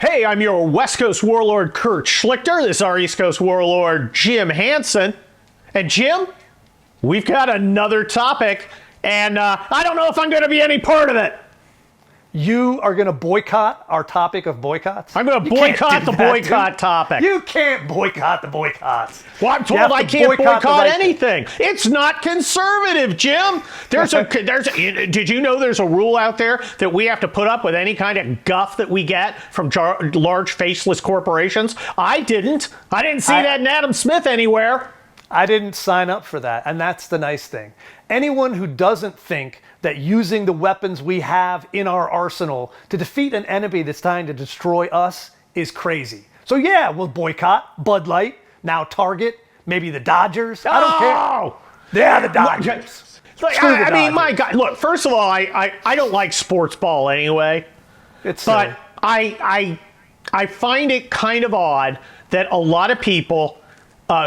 Hey, I'm your West Coast Warlord, Kurt Schlichter. This is our East Coast Warlord, Jim Hanson. And Jim, we've got another topic, and I don't know if I'm going to be any part of it. You are going to boycott our topic of boycotts? I'm going to boycott the boycott topic. You can't boycott the boycotts. Well, I'm told I can't boycott anything. It's not conservative, Jim. Did you know there's a rule out there that we have to put up with any kind of guff that we get from large faceless corporations? I didn't see that in Adam Smith anywhere. I didn't sign up for that, and that's the nice thing. Anyone who doesn't think that using the weapons we have in our arsenal to defeat an enemy that's trying to destroy us is crazy. So yeah, we'll boycott Bud Light, now Target, maybe the Dodgers. I don't care. Yeah, the Dodgers. I mean, my God, look, first of all, I don't like sports ball anyway. It's silly. But I find it kind of odd that a lot of people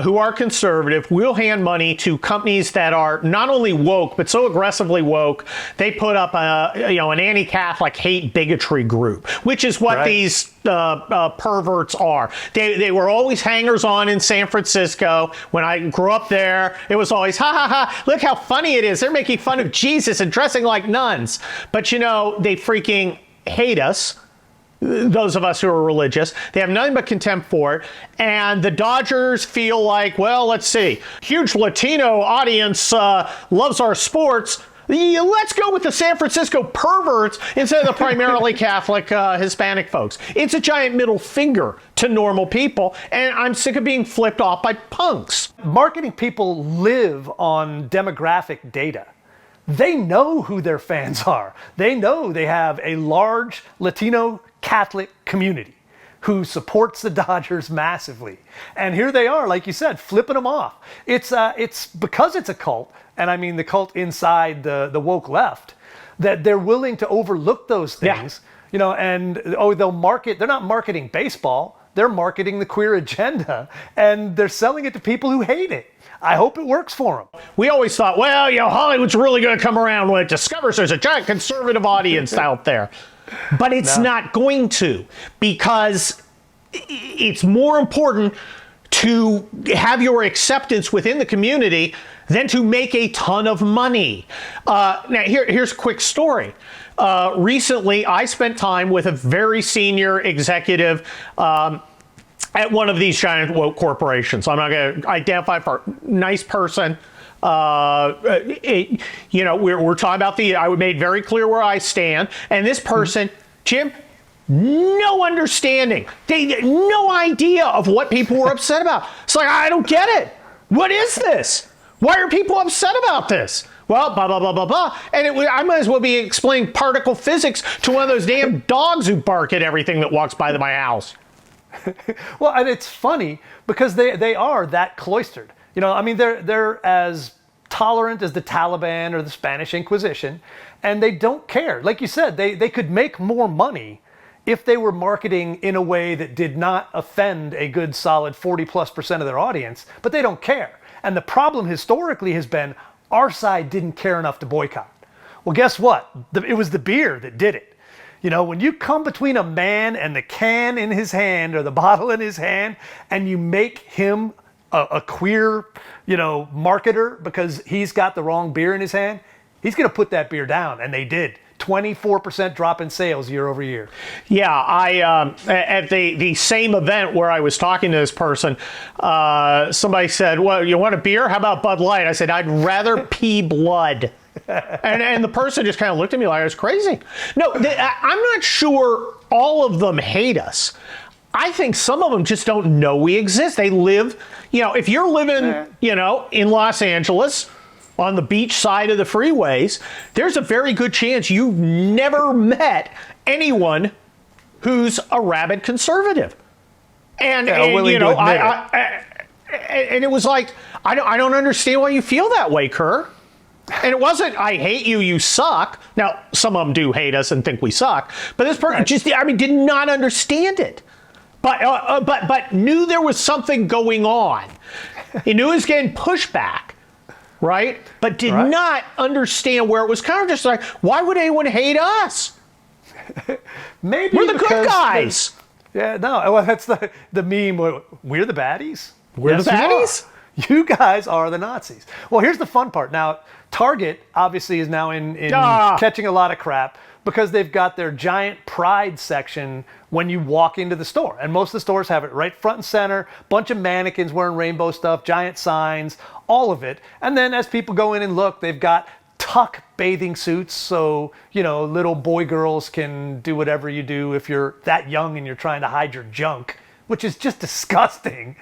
who are conservative will hand money to companies that are not only woke, but so aggressively woke, they put up an anti-Catholic hate bigotry group, which is what these perverts are. They were always hangers-on in San Francisco. When I grew up there, it was always, ha, ha, ha, look how funny it is. They're making fun of Jesus and dressing like nuns. But, you know, they freaking hate us. Those of us who are religious, they have nothing but contempt for it. And the Dodgers feel like, well, let's see, huge Latino audience loves our sports. Let's go with the San Francisco perverts instead of the primarily Catholic Hispanic folks. It's a giant middle finger to normal people, and I'm sick of being flipped off by punks. Marketing people live on demographic data. They know who their fans are. They know they have a large Latino Catholic community who supports the Dodgers massively. And here they are, like you said, flipping them off. It's because it's a cult, and I mean the cult inside the woke left, that they're willing to overlook those things, you know, and they'll market, they're not marketing baseball, they're marketing the queer agenda, and they're selling it to people who hate it. I hope it works for them. We always thought, well, you know, Hollywood's really going to come around when it discovers there's a giant conservative audience out there. But it's not going to, because it's more important to have your acceptance within the community than to make a ton of money. Now, here's a quick story. Recently, I spent time with a very senior executive at one of these giant woke corporations. I'm not going to identify for nice person. You know, we're talking about I made very clear where I stand, and this person, Jim, no understanding. They no idea of what people were upset about. It's like, I don't get it. What is this? Why are people upset about this? Well, blah, blah, blah, blah, blah. And I might as well be explaining particle physics to one of those damn dogs who bark at everything that walks by my house. Well, and it's funny because they are that cloistered. You know, I mean, they're as tolerant as the Taliban or the Spanish Inquisition, and they don't care. Like you said, they could make more money if they were marketing in a way that did not offend a good solid 40+% of their audience, but they don't care. And the problem historically has been our side didn't care enough to boycott. Well, guess what? It was the beer that did it. You know, when you come between a man and the can in his hand or the bottle in his hand, and you make him a queer, you know, marketer because he's got the wrong beer in his hand, he's going to put that beer down. And they did. 24% drop in sales year over year. Yeah, I at the same event where I was talking to this person, somebody said, well, you want a beer? How about Bud Light? I said, I'd rather pee blood. and the person just kind of looked at me like I was crazy. No, I'm not sure all of them hate us. I think some of them just don't know we exist. They live, you know, if you're living, you know, in Los Angeles on the beach side of the freeways, there's a very good chance you've never met anyone who's a rabid conservative. And you know, and it was like, I don't understand why you feel that way, Kerr. And it wasn't, I hate you, you suck. Now, some of them do hate us and think we suck. But this person just, I mean, did not understand it. But knew there was something going on. He knew he was getting pushback, right? But did not understand where it was kind of just like, why would anyone hate us? Maybe we're the good guys. Yeah, no, well, that's the meme. We're the baddies. We're the you baddies? are. You guys are the Nazis. Well, here's the fun part. Now, Target obviously is now in catching a lot of crap because they've got their giant pride section when you walk into the store. And most of the stores have it right front and center, bunch of mannequins wearing rainbow stuff, giant signs, all of it. And then as people go in and look, they've got tuck bathing suits so, little boy girls can do whatever you do if you're that young and you're trying to hide your junk, which is just disgusting.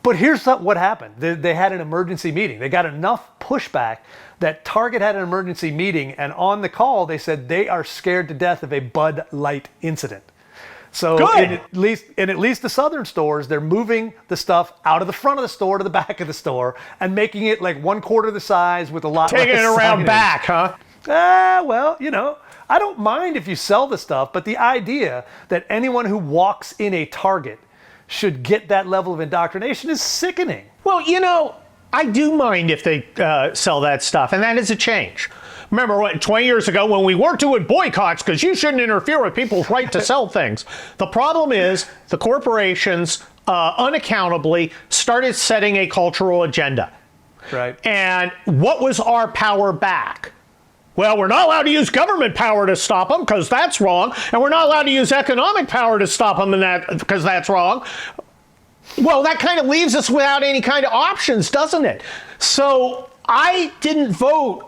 But here's what happened. They had an emergency meeting. They got enough pushback that Target had an emergency meeting, and on the call they said they are scared to death of a Bud Light incident. So in at least the southern stores, they're moving the stuff out of the front of the store to the back of the store and making it like 1/4 the size with a lot less Taking it around signage. back, huh? Well, I don't mind if you sell the stuff, but the idea that anyone who walks in a Target should get that level of indoctrination is sickening. Well, I do mind if they sell that stuff, and that is a change. Remember 20 years ago when we weren't doing boycotts because you shouldn't interfere with people's right to sell things. The problem is the corporations unaccountably started setting a cultural agenda. Right. And what was our power back? Well, we're not allowed to use government power to stop them because that's wrong. And we're not allowed to use economic power to stop them because that's wrong. Well, that kind of leaves us without any kind of options, doesn't it? So I didn't vote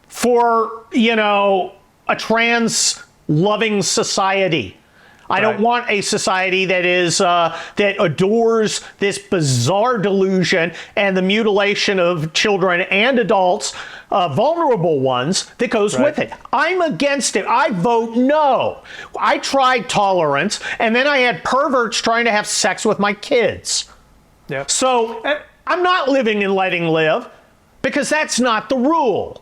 for, a trans-loving society. I don't want a society that is that adores this bizarre delusion and the mutilation of children and adults, vulnerable ones, that goes with it. I'm against it. I vote no. I tried tolerance, and then I had perverts trying to have sex with my kids. Yep. So I'm not living and letting live because that's not the rule.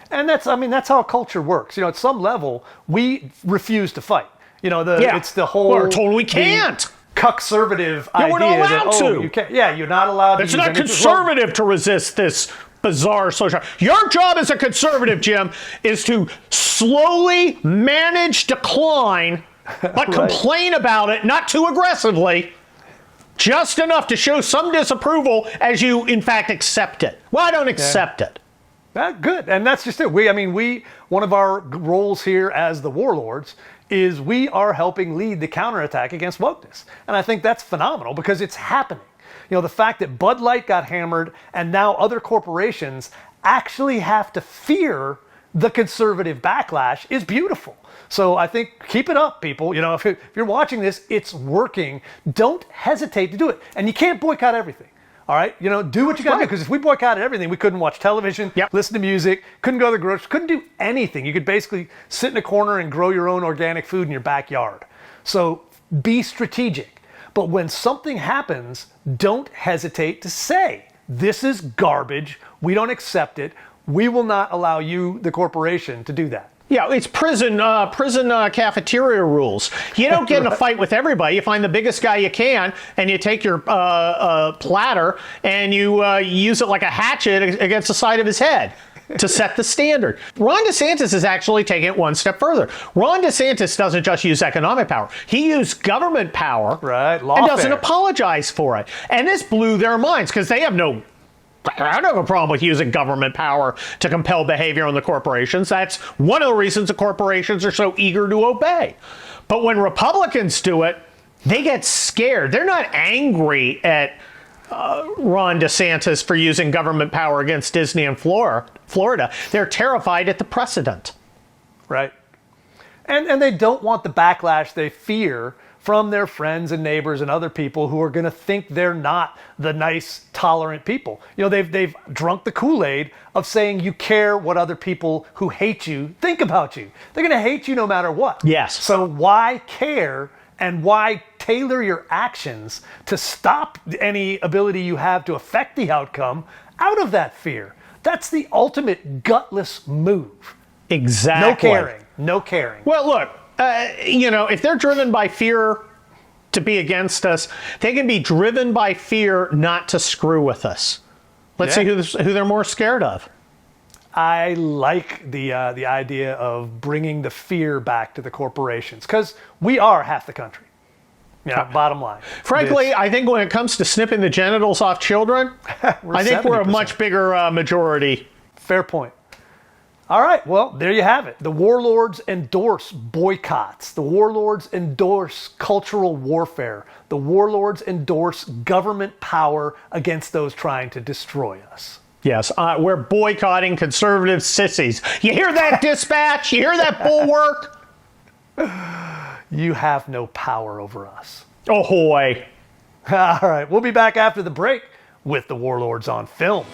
And that's how culture works. At some level, we refuse to fight. It's the whole. We're told we can't. Conservative idea. We're not allowed to. You can't. Yeah, you're not allowed to. It's not conservative to resist this bizarre social. Your job as a conservative, Jim, is to slowly manage decline, but complain about it, not too aggressively, just enough to show some disapproval as you, in fact, accept it. Well, I don't accept it. Good, and that's just it. One of our roles here as the Warlords is we are helping lead the counterattack against wokeness. And I think that's phenomenal because it's happening. The fact that Bud Light got hammered and now other corporations actually have to fear the conservative backlash is beautiful. So I think keep it up, people. If you're watching this, it's working. Don't hesitate to do it. And you can't boycott everything. All right, do what you got to do, because if we boycotted everything, we couldn't watch television, listen to music, couldn't go to the grocery, couldn't do anything. You could basically sit in a corner and grow your own organic food in your backyard. So be strategic. But when something happens, don't hesitate to say, this is garbage, we don't accept it, we will not allow you, the corporation, to do that. Yeah, it's prison cafeteria rules. You don't get in a fight with everybody. You find the biggest guy you can, and you take your platter and you use it like a hatchet against the side of his head to set the standard. Ron DeSantis is actually taking it one step further. Ron DeSantis doesn't just use economic power. He used government power and doesn't apologize for it. And this blew their minds because they have I don't have a problem with using government power to compel behavior on the corporations. That's one of the reasons the corporations are so eager to obey. But when Republicans do it, they get scared. They're not angry at Ron DeSantis for using government power against Disney in Florida. They're terrified at the precedent. Right. And they don't want the backlash they fear from their friends and neighbors and other people who are going to think they're not the nice, tolerant people. They've drunk the Kool-Aid of saying you care what other people who hate you think about you. They're going to hate you no matter what. Yes. So why care and why tailor your actions to stop any ability you have to affect the outcome out of that fear? That's the ultimate gutless move. Exactly. No caring. Well, look. If they're driven by fear to be against us, they can be driven by fear not to screw with us. Let's see who they're more scared of. I like the idea of bringing the fear back to the corporations because we are half the country. Yeah, bottom line. Frankly, I think when it comes to snipping the genitals off children, I think we're a 70%. much bigger majority. Fair point. All right, well, there you have it. The warlords endorse boycotts. The warlords endorse cultural warfare. The warlords endorse government power against those trying to destroy us. Yes, we're boycotting conservative sissies. You hear that, dispatch? You hear that, bulwark? You have no power over us. Ahoy. All right, we'll be back after the break with the Warlords on Film.